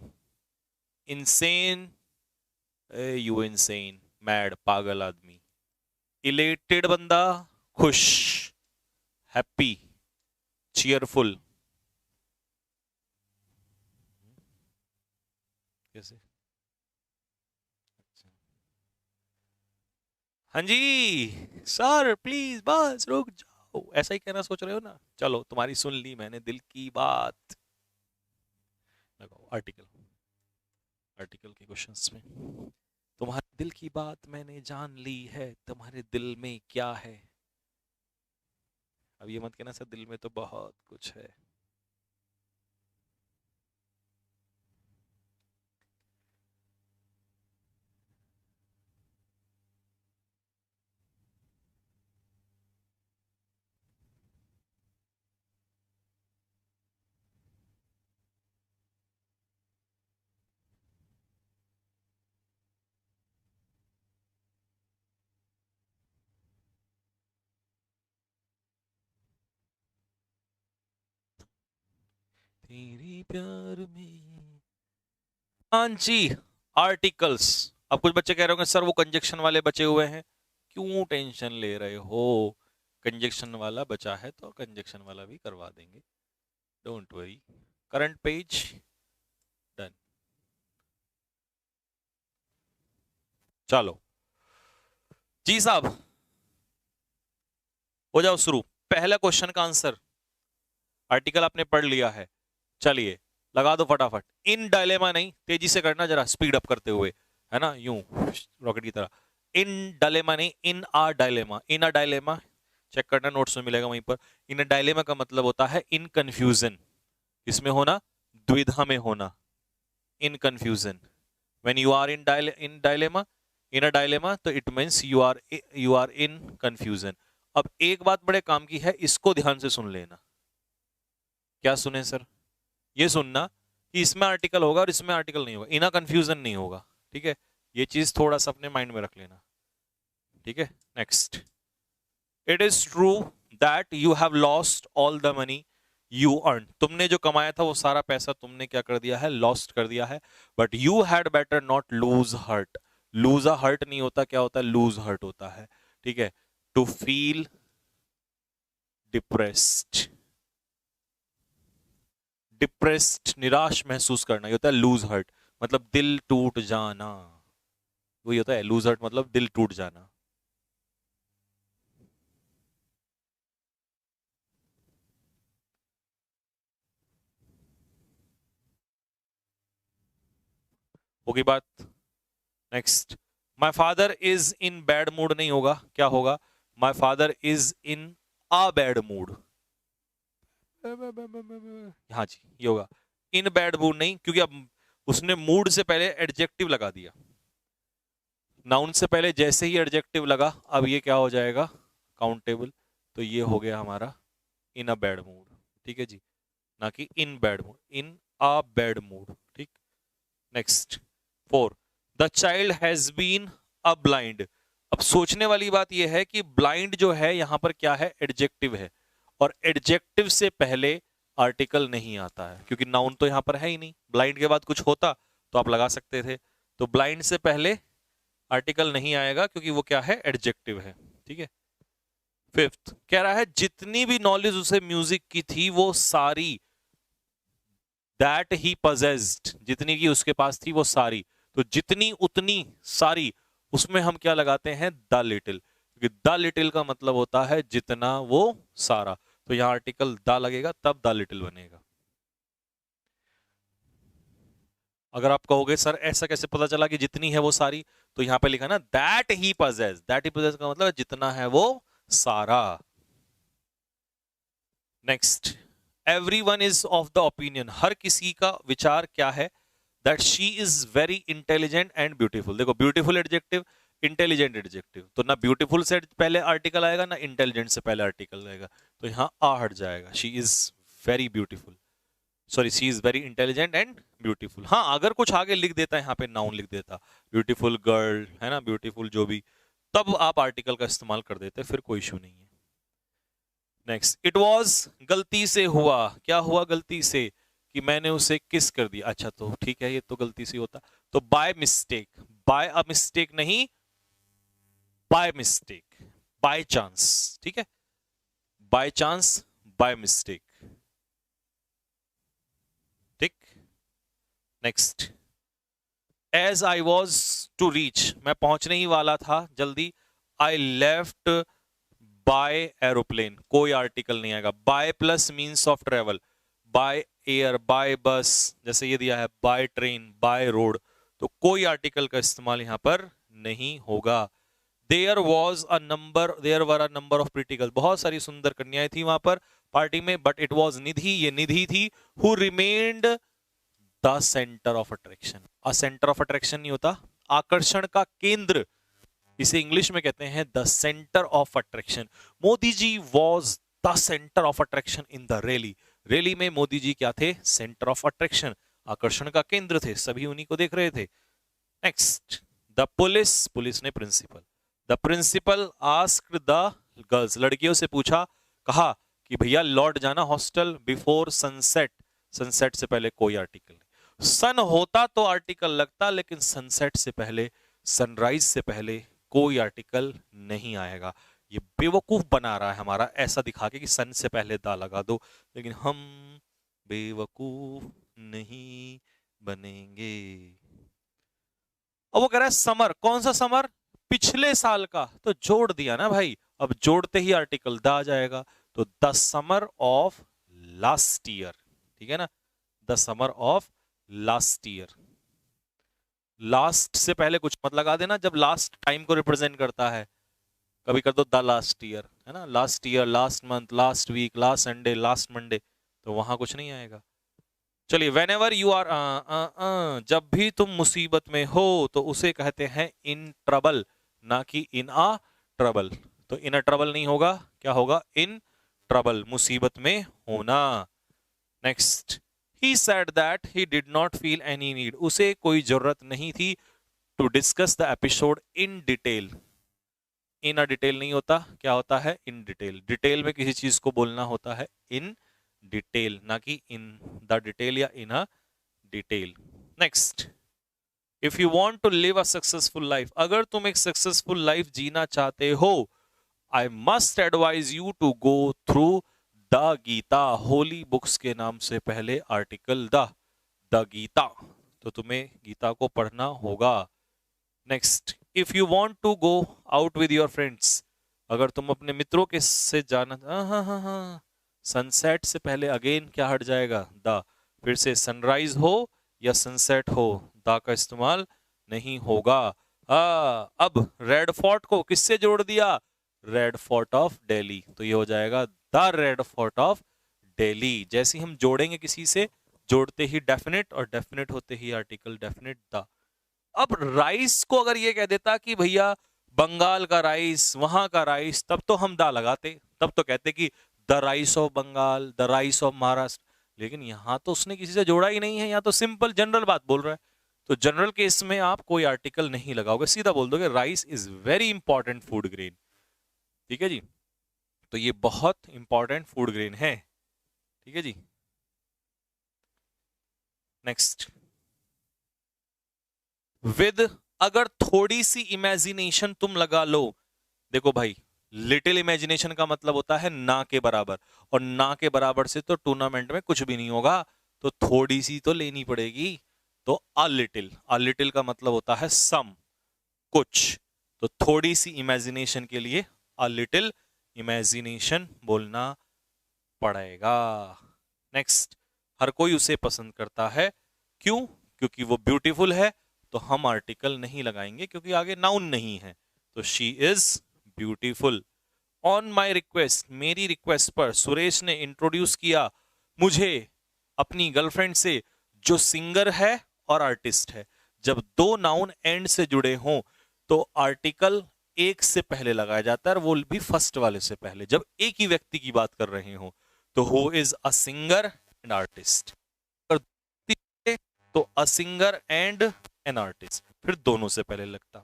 इंसेन, यू इंसेन, मैड, पागल आदमी। इलेटेड बंदा खुश, हैप्पी, चीयरफुल। कैसे? हाँ जी सर, प्लीज बस रुक जाओ, ऐसा ही कहना सोच रहे हो ना? चलो, तुम्हारी सुन ली मैंने दिल की बात। लगाओ आर्टिकल, आर्टिकल के क्वेश्चंस में। तुम्हारे दिल की बात मैंने जान ली है, तुम्हारे दिल में क्या है? अब ये मत कहना सर दिल में तो बहुत कुछ है। तेरे प्यार में। हाँ जी, आर्टिकल्स। अब कुछ बच्चे कह रहे होंगे सर वो कंजक्शन वाले बचे हुए हैं, क्यों टेंशन ले रहे हो? कंजक्शन वाला बचा है तो कंजक्शन वाला भी करवा देंगे, don't worry. Current page, done. चलो जी साहब, हो जाओ शुरू। पहला क्वेश्चन का आंसर, आर्टिकल आपने पढ़ लिया है, चलिए लगा दो फटाफट। इन डायलेमा नहीं, तेजी से करना जरा, स्पीड अप करते हुए, है ना, यूं रॉकेट की तरह। इन डायलेमा नहीं, in a dilemma. In a dilemma check करना, नोट्स में मिलेगा वहीं पर। इन अ डायलेमा का मतलब होता है इन कंफ्यूजन, इसमें होना, द्विधा में होना, in confusion. When you are in dilemma, in a dilemma, तो it means you are in confusion. अब एक बात बड़े काम की है, इसको ध्यान से सुन लेना। क्या सुने सर? ये सुनना कि इसमें आर्टिकल होगा और इसमें आर्टिकल नहीं होगा, इना कंफ्यूजन नहीं होगा। ठीक है, ये चीज थोड़ा सा अपने माइंड में रख लेना। ठीक है, next, it is true that you have lost all the money you earn. तुमने जो कमाया था वो सारा पैसा तुमने क्या कर दिया है, लॉस्ट कर दिया है। But you had better not lose heart. Lose a heart नहीं होता, क्या होता है, लूज हर्ट होता है। ठीक है, टू फील डिप्रेस्ड, डिप्रेस्ड निराश महसूस करना, ये होता है लूज हर्ट, मतलब दिल टूट जाना। वही होता है लूज हर्ट, मतलब दिल टूट जाना। होगी बात। Next, my father is in bad mood नहीं होगा, क्या होगा, my father is in a bad mood. हाँ जी, ये होगा, इन बैड मूड नहीं, क्योंकि अब उसने मूड से पहले एडजेक्टिव लगा दिया। नाउन से पहले जैसे ही एडजेक्टिव लगा, अब ये क्या हो जाएगा, काउंटेबल। तो ये हो गया हमारा इन अ बैड मूड। ठीक है जी, ना कि in bad mood, in a bad mood. ठीक, next, 4, the child has been a blind. अब सोचने वाली बात यह है कि ब्लाइंड जो है यहां पर क्या है, एडजेक्टिव है, और एडजेक्टिव से पहले आर्टिकल नहीं आता है, क्योंकि नाउन तो यहां पर है ही नहीं। ब्लाइंड के बाद कुछ होता तो आप लगा सकते थे, तो ब्लाइंड से पहले आर्टिकल नहीं आएगा, क्योंकि वो क्या है, एडजेक्टिव है। ठीक है, 5th कह रहा है जितनी भी नॉलेज उसे म्यूजिक की थी वो सारी, दैट ही possessed, जितनी की उसके पास थी वो सारी। तो जितनी उतनी सारी, उसमें हम क्या लगाते हैं, द लिटिल, क्योंकि द लिटिल का मतलब होता है जितना वो सारा। तो यहां आर्टिकल द लगेगा, तब द लिटिल बनेगा। अगर आप कहोगे सर ऐसा कैसे पता चला कि जितनी है वो सारी, तो यहां पे लिखा ना that he possess, that he possess का मतलब जितना है वो सारा। Next, everyone is of the opinion, हर किसी का विचार क्या है, that she is very intelligent and beautiful. देखो ब्यूटीफुल एडजेक्टिव, इंटेलिजेंट एडजेक्टिव, तो ना ब्यूटीफुल से पहले आर्टिकल आएगा ना इंटेलिजेंट से पहले आर्टिकल आएगा, तो यहां आ हट जाएगा। She is very beautiful, sorry she is very intelligent and beautiful. हाँ, अगर कुछ आगे लिख देता है, यहाँ पे नाउन लिख देता, ब्यूटीफुल गर्ल है ना, ब्यूटीफुल जो भी, तब आप आर्टिकल का इस्तेमाल कर देते, फिर कोई इशू नहीं है। नेक्स्ट, इट वॉज गलती से हुआ, क्या हुआ गलती से, कि मैंने उसे किस कर दिया। अच्छा तो ठीक है, ये तो गलती से होता, तो by mistake, by a mistake नहीं, बाय मिस्टेक, बाय चांस। ठीक है, बाय चांस, बाय मिस्टेक। ठीक, next, as I was to reach, मैं पहुंचने ही वाला था जल्दी, आई लेफ्ट बाय एरोप्लेन, कोई आर्टिकल नहीं आएगा। By plus means of travel, by air, by bus, जैसे ये दिया है बाय ट्रेन, बाय रोड, तो कोई आर्टिकल का इस्तेमाल यहां पर नहीं होगा। There was a number, there were a number of pretty girls, बहुत सारी सुंदर कन्याएं थी वहां पर पार्टी में, बट इट वॉज निधि, ये निधि थी, who remained the centre of attraction. A centre of attraction नहीं होता, आकर्षण का केंद्र, इसे इंग्लिश में कहते हैं the centre of attraction. Modi ji was the centre of attraction in the rally, rally में मोदी जी क्या थे, सेंटर ऑफ अट्रैक्शन, आकर्षण का केंद्र थे, सभी उन्हीं को देख रहे थे। नेक्स्ट, द पुलिस, पुलिस ने principal, the principal asked the girls, लड़कियों से पूछा, कहा कि भैया लौट जाना हॉस्टल बिफोर सनसेट, सनसेट से पहले कोई आर्टिकल नहीं। सन होता तो आर्टिकल लगता, लेकिन सनसेट से पहले, सनराइज से पहले कोई आर्टिकल नहीं आएगा। ये बेवकूफ बना रहा है हमारा, ऐसा दिखा के कि सन से पहले दा लगा दो, लेकिन हम बेवकूफ नहीं बनेंगे। और वो कह रहा है समर, कौन सा समर, पिछले साल का, तो जोड़ दिया ना भाई, अब जोड़ते ही आर्टिकल द आ जाएगा, तो the summer of last year. ठीक है ना, the summer of last year, last से पहले कुछ मत लगा देना जब लास्ट टाइम को रिप्रेजेंट करता है, कभी कर दो द लास्ट ईयर, है ना, last year, last month, last week, last Sunday, last Monday, तो वहां कुछ नहीं आएगा। चलिए, वेन एवर यू आर, जब भी तुम मुसीबत में हो, तो उसे कहते हैं इन ट्रबल, ना कि इन आ ट्रबल। तो इन अ ट्रबल नहीं होगा, क्या होगा, इन ट्रबल, मुसीबत में होना। Next, he said that he did not feel any need, उसे कोई जरूरत नहीं थी to discuss the episode in detail. In a detail नहीं होता, क्या होता है? In detail. डिटेल में किसी चीज को बोलना होता है इन डिटेल, ना कि इन द डिटेल या in a detail. Next, if you want to live a successful life, अगर तुम एक सक्सेसफुल लाइफ जीना चाहते हो, I must advise you to go through the Gita. Holy books के नाम से पहले आर्टिकल द गीता, तो तुम्हें गीता को पढ़ना होगा। Next, if you want to go out with your friends, अगर तुम अपने मित्रों के से जाना, हाँ, सनसेट से पहले अगेन क्या हट जाएगा? द। फिर से सनराइज हो या सनसेट हो, द का इस्तेमाल नहीं होगा। अब रेड फोर्ट को किससे जोड़ दिया? रेड फोर्ट ऑफ दिल्ली, तो ये हो जाएगा the red fort of Delhi. जैसे हम जोड़ेंगे किसी से, जोड़ते ही डेफिनेट और डेफिनेट होते ही आर्टिकल डेफिनेट द। अब राइस को अगर ये कह देता कि भैया बंगाल का राइस, वहां का राइस, तब तो हम दा लगाते, तब तो कहते कि the rice of Bengal, the rice of Maharashtra. लेकिन यहां तो उसने किसी से जोड़ा ही नहीं है, यहां तो सिंपल जनरल बात बोल रहा है। तो जनरल केस में आप कोई आर्टिकल नहीं लगाओगे, सीधा बोल दोगे rice is very important food grain. ठीक है जी, तो ये बहुत इंपॉर्टेंट फूड ग्रेन है। ठीक है जी, नेक्स्ट, विद, अगर थोड़ी सी इमेजिनेशन तुम लगा लो, देखो भाई लिटिल इमेजिनेशन का मतलब होता है ना के बराबर, और ना के बराबर से तो टूर्नामेंट में कुछ भी नहीं होगा, तो थोड़ी सी तो लेनी पड़ेगी। तो अ लिटिल का मतलब होता है सम, कुछ, तो थोड़ी सी इमेजिनेशन के लिए अ लिटिल इमेजिनेशन बोलना पड़ेगा। नेक्स्ट, हर कोई उसे पसंद करता है, क्यों? क्योंकि वो ब्यूटीफुल है, तो हम आर्टिकल नहीं लगाएंगे क्योंकि आगे नाउन नहीं है, तो she is beautiful. On my request, मेरी रिक्वेस्ट पर सुरेश ने इंट्रोड्यूस किया मुझे अपनी गर्लफ्रेंड से, जो सिंगर है और आर्टिस्ट है। जब दो नाउन एंड से जुड़े हों तो आर्टिकल एक से पहले लगाया जाता है, और वो भी फर्स्ट वाले से पहले, जब एक ही व्यक्ति की बात कर रहे हो। तो who is a singer and artist, तो a singer and an artist, फिर दोनों से पहले लगता।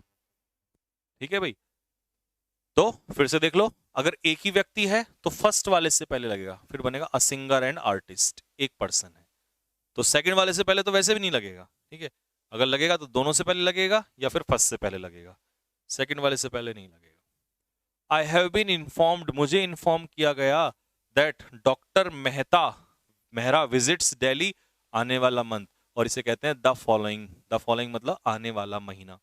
ठीक है भाई, तो फिर से देख लो, अगर एक ही व्यक्ति है तो फर्स्ट वाले से पहले लगेगा, फिर बनेगा अ सिंगर एंड आर्टिस्ट, एक पर्सन है, तो सेकंड वाले से पहले तो वैसे भी नहीं लगेगा। ठीक है, अगर लगेगा तो दोनों से पहले लगेगा या फिर फर्स्ट से पहले लगेगा, सेकंड वाले से पहले नहीं लगेगा। आई हैव बीन इन्फॉर्म्ड, मुझे इन्फॉर्म किया गया, that doctor Mehra visits Delhi आने वाला मंथ, और इसे कहते हैं द फॉलोइंग मतलब आने वाला महीना,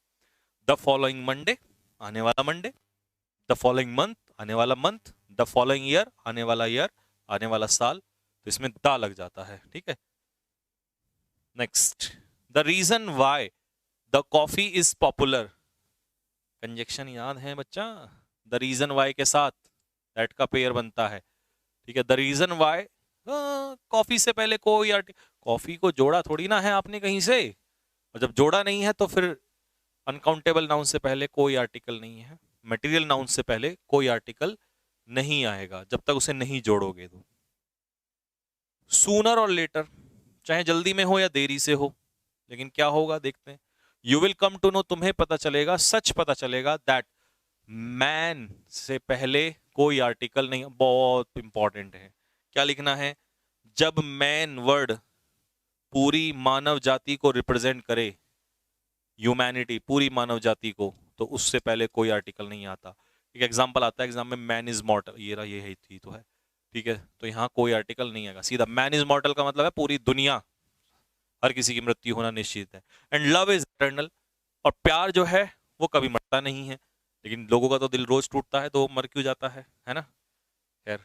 द फॉलोइंग मंडे, आने वाला मंडे, द फॉलोइंग मंथ, आने वाला मंथ, द फॉलोइंग ईयर, आने वाला ईयर, आने वाला साल, तो इसमें द लग जाता है। ठीक है, next, the reason why the coffee is popular, conjunction याद है बच्चा? द रीजन वाई के साथ दैट का पेयर बनता है। ठीक है, द रीजन वाई, कॉफी से पहले कोई कॉफी को जोड़ा थोड़ी ना है आपने कहीं से, और जब जोड़ा नहीं है तो फिर अनकाउंटेबल नाउन से पहले कोई आर्टिकल नहीं है, मटेरियल नाउन से पहले कोई आर्टिकल नहीं आएगा जब तक उसे नहीं जोड़ोगे। तो सूनर और लेटर, चाहे जल्दी में हो या देरी से हो, लेकिन क्या होगा देखते हैं। You will come to know, तुम्हें पता चलेगा, सच पता चलेगा, दैट मैन से पहले कोई आर्टिकल नहीं। बहुत इंपॉर्टेंट है, क्या लिखना है? जब मैन वर्ड पूरी मानव जाति को रिप्रेजेंट करे, ह्यूमैनिटी, पूरी मानव जाति को, तो उससे पहले कोई आर्टिकल नहीं आता। एक एग्जांपल आता है एग्जाम में, मैन इज मॉर्टल, ये रहा, ये है थी तो है। ठीक है, तो यहाँ कोई आर्टिकल नहीं आएगा, सीधा मैन इज मॉर्टल का मतलब है पूरी दुनिया, हर किसी की मृत्यु होना निश्चित है। एंड लव इज इटर्नल, और प्यार जो है वो कभी मरता नहीं है, लेकिन लोगों का तो दिल रोज टूटता है, तो वो मर क्यों जाता है ना? खैर,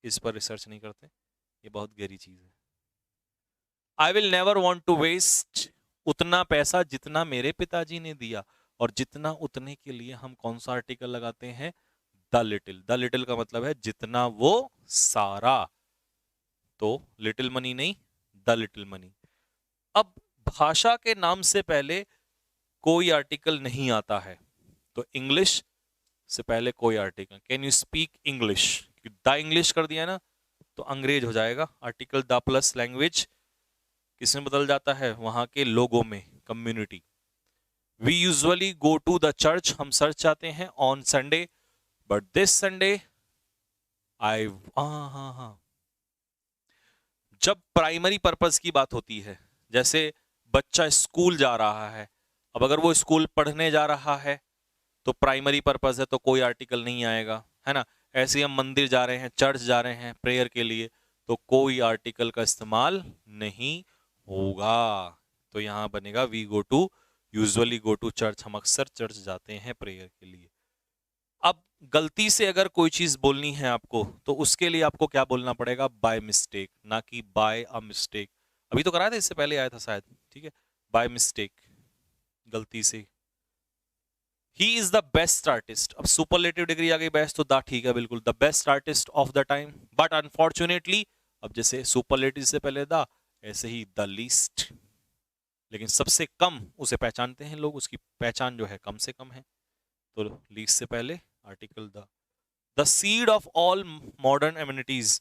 इस पर रिसर्च नहीं करते, ये बहुत गहरी चीज है। I will never want to waste, उतना पैसा जितना मेरे पिताजी ने दिया, और जितना उतने के लिए हम कौन सा आर्टिकल लगाते हैं? The little. द लिटिल का मतलब है जितना वो सारा, तो लिटिल मनी नहीं, द लिटिल मनी। अब भाषा के नाम से पहले कोई आर्टिकल नहीं आता है, तो इंग्लिश से पहले कोई article, can you speak English, the English कर दिया ना तो अंग्रेज हो जाएगा, आर्टिकल द प्लस लैंग्वेज किसमें बदल जाता है? वहां के लोगों में, community. We usually go to the church, हम चर्च जाते हैं on Sunday, but this Sunday I, हाँ हाँ हाँ, जब प्राइमरी पर्पस की बात होती है, जैसे बच्चा स्कूल जा रहा है, अब अगर वो स्कूल पढ़ने जा रहा है तो प्राइमरी पर्पस है, तो कोई आर्टिकल नहीं आएगा, है ना। ऐसे ही हम मंदिर जा रहे हैं, चर्च जा रहे हैं प्रेयर के लिए, तो कोई आर्टिकल का इस्तेमाल नहीं होगा। तो यहां बनेगा we go to, usually go to church, हम अक्सर चर्च जाते हैं प्रेयर के लिए। अब गलती से अगर कोई चीज बोलनी है आपको, तो उसके लिए आपको क्या बोलना पड़ेगा? बाय मिस्टेक, ना कि बाय अ मिस्टेक। अभी तो कराया था, इससे पहले आया था शायद, ठीक है। बाय मिस्टेक, गलती से। He is the best artist, अब सुपरलेटिव डिग्री आ गई बेस्ट, तो द ठीक है बिल्कुल, the best artist of the time, but unfortunately, अब जैसे सुपरलेटिव से पहले द, ऐसे ही द लीस्ट, लेकिन सबसे कम उसे पहचानते हैं लोग, उसकी पहचान जो है कम से कम है, तो लीस्ट से पहले article the seed of all modern amenities.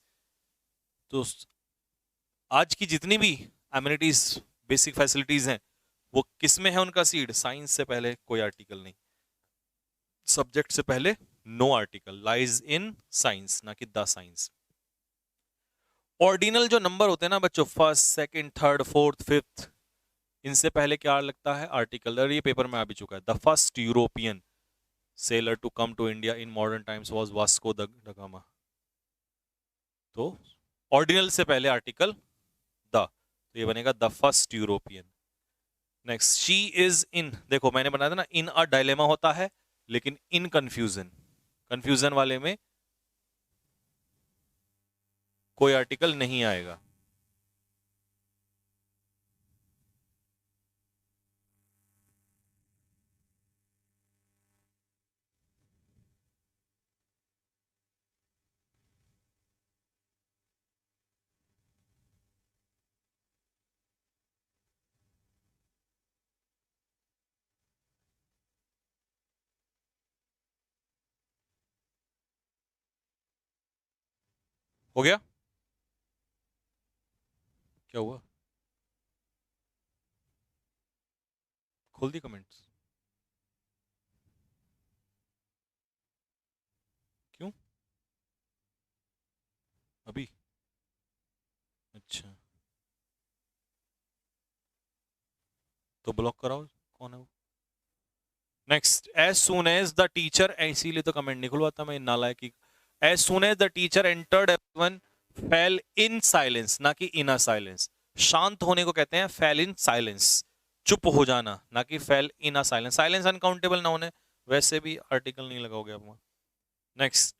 तो आज की जितनी भी एम्यूनिटीज, बेसिक फैसिलिटीज हैं, वो किस में है उनका सीड? साइंस से पहले कोई आर्टिकल नहीं, सब्जेक्ट से पहले no article, lies in science, ना कि द साइंस। ऑर्डिनल जो नंबर होते हैं ना बच्चों, first, second, third, fourth, fifth, इनसे पहले क्या लगता है? आर्टिकल। और ये पेपर में आ भी चुका है। The first European sailor to come to India in modern times was Vasco da Gama. तो ऑर्डिनल से पहले आर्टिकल द, तो ये बनेगा the first European. Next, she is in, देखो मैंने बनाया था ना, इन अ डायलेमा होता है, लेकिन इन कंफ्यूजन, कंफ्यूजन वाले में कोई आर्टिकल नहीं आएगा। हो गया? क्या हुआ? खोल दी कमेंट्स? क्यों अभी? अच्छा, तो ब्लॉक कराओ, कौन है वो? Next, as soon as the teacher, इसीलिए तो कमेंट नहीं खुलवाता मैं, नालायक की। As soon as the teacher entered everyone fell in silence, ना कि इन अ साइलेंस। शांत होने को कहते हैं फेल इन साइलेंस, चुप हो जाना, ना कि fail in a silence. Silence uncountable ना होने, वैसे भी आर्टिकल नहीं लगाओगे आप वहां। नेक्स्ट,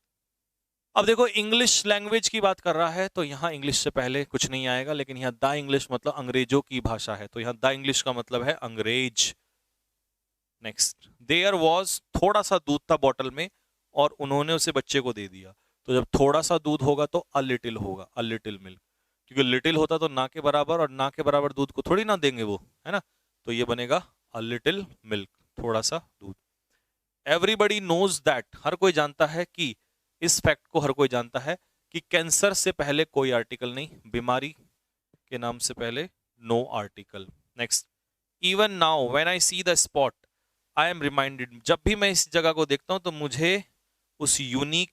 अब देखो इंग्लिश लैंग्वेज की बात कर रहा है, तो यहाँ इंग्लिश से पहले कुछ नहीं आएगा, लेकिन यहाँ द इंग्लिश मतलब अंग्रेजों की भाषा है, तो यहाँ द इंग्लिश का मतलब है अंग्रेज। नेक्स्ट, देयर वॉज, थोड़ा सा दूध था बॉटल में और उन्होंने उसे बच्चे को दे दिया, तो जब थोड़ा सा दूध होगा तो अ लिटिल होगा, अ लिटिल मिल्क, क्योंकि लिटिल होता तो ना के बराबर, और ना के बराबर दूध को थोड़ी ना देंगे वो, है ना। तो ये बनेगा अ लिटिल मिल्क, थोड़ा सा दूध। एवरीबडी नोज दैट, हर कोई जानता है कि, इस फैक्ट को हर कोई जानता है कि कैंसर से पहले कोई आर्टिकल नहीं, बीमारी के नाम से पहले no article. Next, even now when I see the spot I am reminded, जब भी मैं इस जगह को देखता हूं तो मुझे उस यूनिक,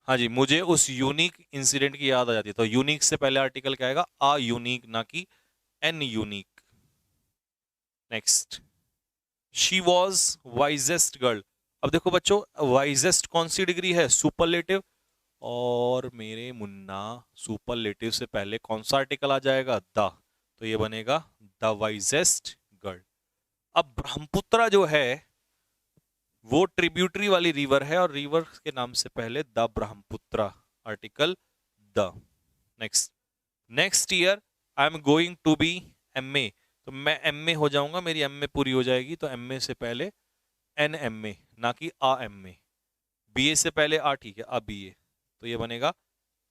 हाँ जी, मुझे उस यूनिक इंसिडेंट की याद आ जाती है। तो यूनिक से पहले आर्टिकल क्या आएगा? अ यूनिक, ना कि an unique. Next, she was wisest girl. अब देखो बच्चों, वाइजेस्ट कौन सी डिग्री है? सुपरलेटिव। और मेरे मुन्ना, सुपरलेटिव से पहले कौन सा आर्टिकल आ जाएगा? द, तो ये बनेगा द वाइजेस्ट गर्ल। अब ब्रह्मपुत्र जो है वो ट्रिब्यूटरी वाली रिवर है, और रिवर के नाम से पहले the Brahmaputra, article the. Next, next year I am going to be MA, तो मैं एमए हो जाऊंगा, मेरी एमए पूरी हो जाएगी, तो एमए से पहले एन एमए, ना कि आ एमए। बीए से पहले आ, ठीक है, आ बीए, तो ये बनेगा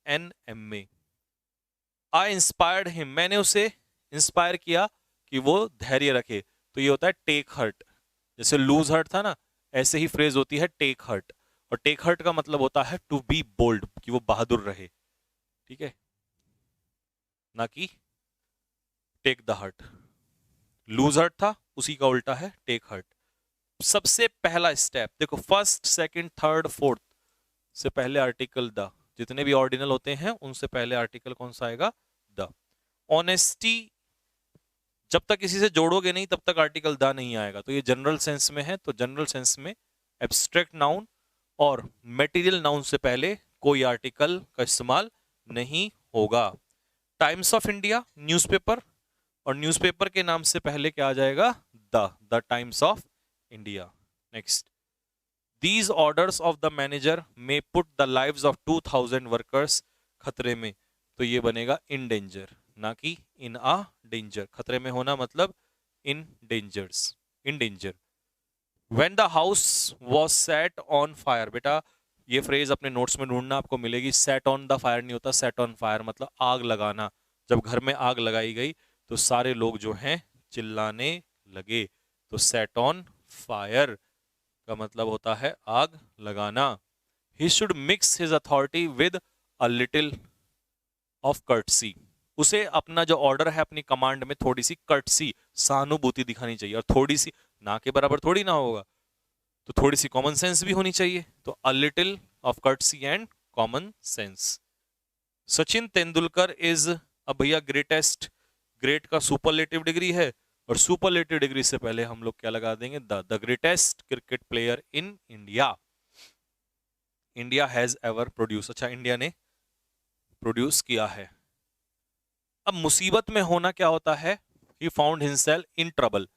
an MA. I inspired him, मैंने उसे इंस्पायर किया कि वो धैर्य रखे, तो ये होता है टेक हर्ट। जैसे लूज हर्ट था ना, ऐसे ही फ्रेज होती है टेक हर्ट, और टेक हर्ट का मतलब होता है टू बी बोल्ड, कि वो बहादुर रहे, ठीक है, ना कि take the hurt. Lose hurt था, उसी का उल्टा है टेक हर्ट। सबसे पहला स्टेप देखो, फर्स्ट सेकंड थर्ड फोर्थ से पहले आर्टिकल द, जितने भी ऑर्डिनल होते हैं उनसे पहले आर्टिकल कौन सा आएगा? द। ऑनेस्टी, जब तक किसी से जोड़ोगे नहीं तब तक आर्टिकल द नहीं आएगा, तो ये जनरल सेंस में है, तो जनरल सेंस में एब्स्ट्रैक्ट नाउन और मटेरियल नाउन से पहले कोई आर्टिकल का इस्तेमाल नहीं होगा। टाइम्स ऑफ इंडिया न्यूज़पेपर, और न्यूज़पेपर के नाम से पहले क्या आ जाएगा? The Times of India. Next, these orders of the manager में put the lives of 2000 workers खतरे में, तो ये बनेगा इन डेंजर, ना कि इन आ डेंजर। खतरे में होना मतलब in dangers, in danger. When the house was set on fire, बेटा ये फ्रेज अपने नोट्स में ढूंढना, आपको मिलेगी। सेट ऑन द फायर नहीं होता, सेट ऑन फायर मतलब आग लगाना। जब घर में आग लगाई गई तो सारे लोग जो हैं चिल्लाने लगे, तो सेट ऑन फायर का मतलब होता है आग लगाना। He should mix his authority with a little of courtesy, उसे अपना जो ऑर्डर है, अपनी कमांड में थोड़ी सी कर्टसी, सहानुभूति दिखानी चाहिए, और थोड़ी सी, ना के बराबर थोड़ी ना होगा, तो थोड़ी सी कॉमन सेंस भी होनी चाहिए, तो a little of courtesy and common sense. Sachin Tendulkar is, अब भैया ग्रेटेस्ट, ग्रेट का सुपरलेटिव डिग्री है, और सुपरलेटिव डिग्री से पहले हम लोग क्या लगा देंगे? The greatest cricket player in India, India has ever produce. अच्छा, इंडिया ने प्रोड्यूस किया है। अब मुसीबत में होना क्या होता है? He found himself in trouble,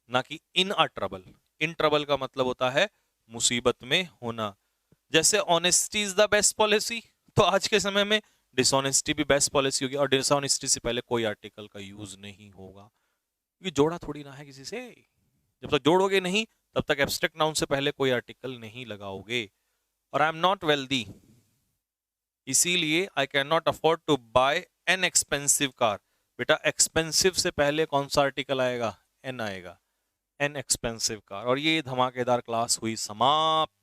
ना कि इन अ ट्रबल। इन ट्रबल का मतलब होता है मुसीबत में होना। जैसे honesty is the best policy, तो आज के समय में डिसऑनेस्टी भी बेस्ट पॉलिसी होगी, और डिसऑनेस्टी से पहले कोई आर्टिकल का यूज नहीं होगा, क्योंकि जोड़ा थोड़ी ना है किसी से। जब तक जोड़ोगे नहीं तब तक एब्स्ट्रैक्ट नाउन से पहले कोई आर्टिकल नहीं लगाओगे। और आई एम नॉट वेल्दी, इसीलिए I can not afford to buy an expensive car. बेटा एक्सपेंसिव से पहले कौन सा आर्टिकल आएगा? एन आएगा, एन एक्सपेंसिव कार। और ये धमाकेदार क्लास हुई समाप्त।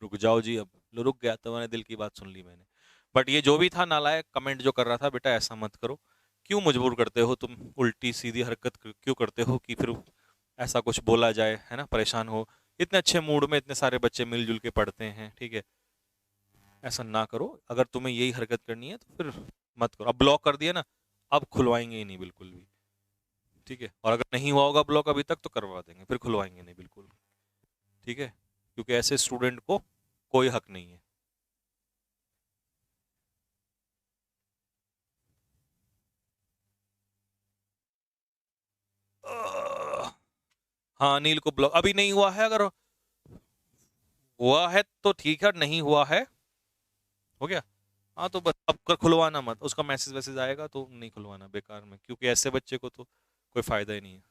रुक जाओ जी, अब रुक गया, तुम्हारे दिल की बात सुन ली मैंने। बट ये जो भी था नालायक कमेंट जो कर रहा था, बेटा ऐसा मत करो। क्यों मजबूर करते हो तुम, उल्टी सीधी हरकत क्यों करते हो कि फिर ऐसा कुछ बोला जाए, है ना, परेशान हो। इतने अच्छे मूड में इतने सारे बच्चे मिलजुल के पढ़ते हैं, ठीक है, ऐसा ना करो। अगर तुम्हें यही हरकत करनी है तो फिर मत करो। अब ब्लॉक कर दिया ना, अब खुलवाएंगे ही नहीं बिल्कुल भी, ठीक है। और अगर नहीं हुआ होगा ब्लॉक अभी तक तो करवा देंगे, फिर खुलवाएंगे नहीं बिल्कुल, ठीक है, क्योंकि ऐसे स्टूडेंट को कोई हक नहीं है। हाँ, अनिल को ब्लॉक अभी नहीं हुआ है, अगर हुआ है तो ठीक है, नहीं हुआ है हो गया। हाँ तो बस अब कर, खुलवाना मत, उसका मैसेज वैसेज आएगा तो नहीं खुलवाना बेकार में, क्योंकि ऐसे बच्चे को तो कोई फायदा ही नहीं है।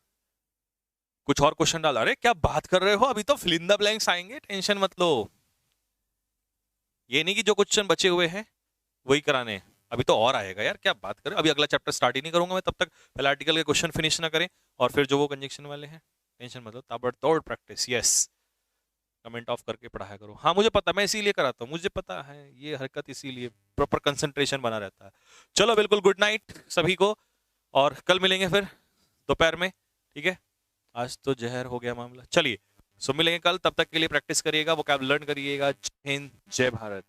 कुछ और क्वेश्चन डाल, अरे क्या बात कर रहे हो, अभी तो फिल इन द ब्लैंक्स आएंगे, टेंशन मत लो। ये नहीं कि जो क्वेश्चन बचे हुए हैं वही कराने हैं, अभी तो और आएगा यार, क्या बात करें। अभी अगला चैप्टर स्टार्ट ही नहीं करूंगा मैं तब तक, पहले आर्टिकल के क्वेश्चन फिनिश ना करें, और फिर जो वो कंजक्शन वाले हैं, टेंशन मत लो, ताबड़तोड़ प्रैक्टिस। यस, कमेंट ऑफ करके पढ़ाया करो। हाँ मुझे पता, मैं इसीलिए कराता हूँ, मुझे पता है ये हरकत, इसीलिए प्रॉपर कंसंट्रेशन बना रहता है। चलो बिल्कुल, गुड नाइट सभी को, और कल मिलेंगे फिर दोपहर में, ठीक है। आज तो जहर हो गया मामला, चलिए सो मिलेंगे कल, तब तक के लिए प्रैक्टिस करिएगा, वोकैब लर्न करिएगा। जय हिंद, जय भारत।